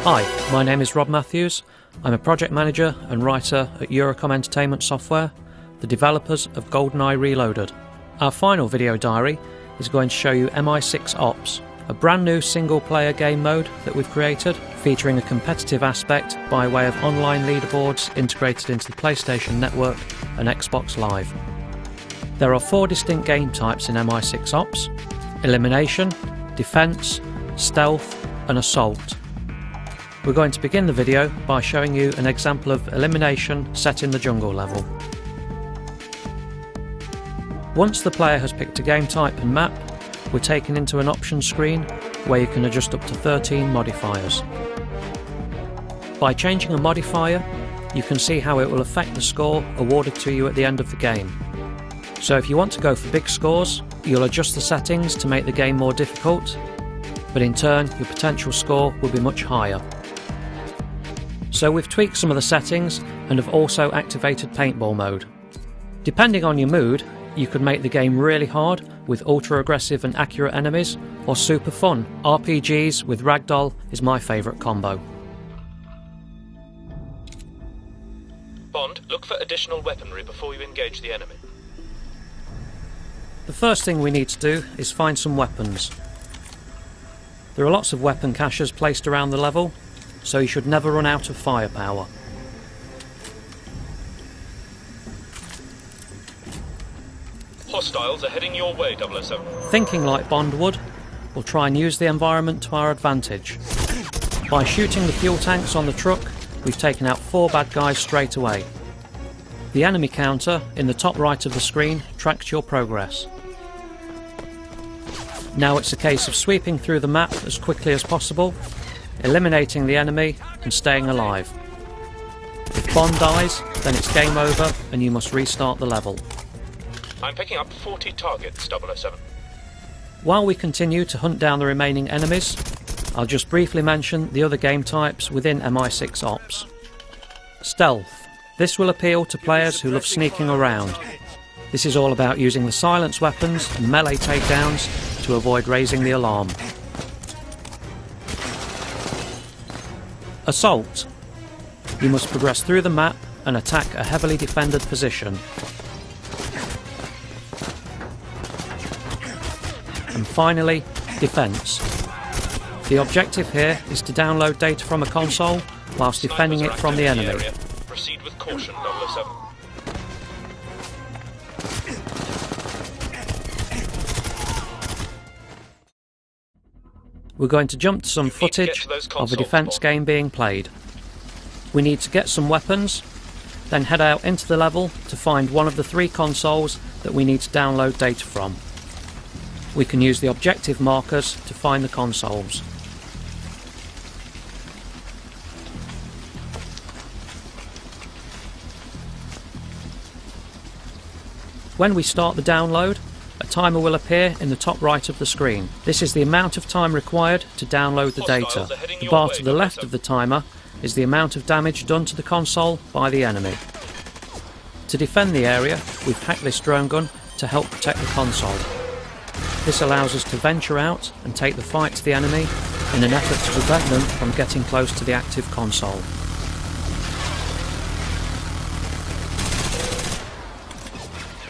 Hi, my name is Rob Matthews. I'm a project manager and writer at Eurocom Entertainment Software, the developers of GoldenEye Reloaded. Our final video diary is going to show you MI6 Ops, a brand new single-player game mode that we've created, featuring a competitive aspect by way of online leaderboards integrated into the PlayStation Network and Xbox Live. There are 4 distinct game types in MI6 Ops: Elimination, Defence, Stealth and Assault. We're going to begin the video by showing you an example of Elimination set in the jungle level. Once the player has picked a game type and map, we're taken into an options screen where you can adjust up to 13 modifiers. By changing a modifier, you can see how it will affect the score awarded to you at the end of the game. So if you want to go for big scores, you'll adjust the settings to make the game more difficult, but in turn your potential score will be much higher. So we've tweaked some of the settings and have also activated paintball mode. Depending on your mood, you could make the game really hard with ultra aggressive and accurate enemies, or super fun. RPGs with ragdoll is my favourite combo. Bond, look for additional weaponry before you engage the enemy. The first thing we need to do is find some weapons. There are lots of weapon caches placed around the level, so you should never run out of firepower. Hostiles are heading your way, 007. Thinking like Bond would, we'll try and use the environment to our advantage. By shooting the fuel tanks on the truck, we've taken out 4 bad guys straight away. The enemy counter in the top right of the screen tracks your progress. Now it's a case of sweeping through the map as quickly as possible, eliminating the enemy and staying alive. If Bond dies, then it's game over and you must restart the level. I'm picking up 40 targets, 007. While we continue to hunt down the remaining enemies, I'll just briefly mention the other game types within MI6 Ops. Stealth. This will appeal to players who love sneaking around. This is all about using the silence weapons and melee takedowns to avoid raising the alarm. Assault. You must progress through the map and attack a heavily defended position. And finally, Defence. The objective here is to download data from a console whilst defending it from the enemy. Proceed with caution, 007. We're going to jump to some footage of a defence game being played. We need to get some weapons, then head out into the level to find one of the 3 consoles that we need to download data from. We can use the objective markers to find the consoles. When we start the download, a timer will appear in the top right of the screen. This is the amount of time required to download the data. The bar to the left of the timer is the amount of damage done to the console by the enemy. To defend the area, we've hacked this drone gun to help protect the console. This allows us to venture out and take the fight to the enemy in an effort to prevent them from getting close to the active console.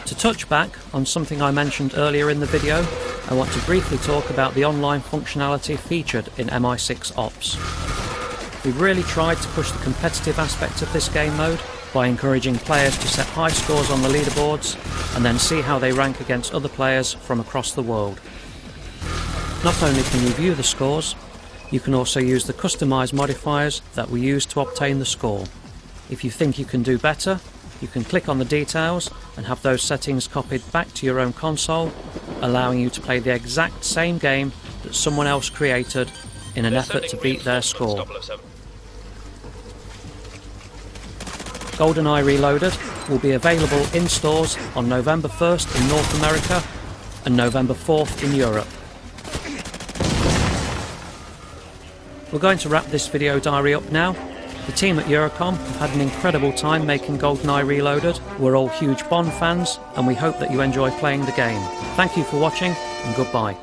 To touch back on something I mentioned earlier in the video, I want to briefly talk about the online functionality featured in MI6 Ops. We've really tried to push the competitive aspect of this game mode by encouraging players to set high scores on the leaderboards and then see how they rank against other players from across the world. Not only can you view the scores, you can also use the customised modifiers that we use to obtain the score. If you think you can do better, you can click on the details and have those settings copied back to your own console, allowing you to play the exact same game that someone else created in an effort to beat their score. GoldenEye Reloaded will be available in stores on November 1st in North America and November 4th in Europe. We're going to wrap this video diary up now. The team at Eurocom have had an incredible time making GoldenEye Reloaded. We're all huge Bond fans and we hope that you enjoy playing the game. Thank you for watching and goodbye.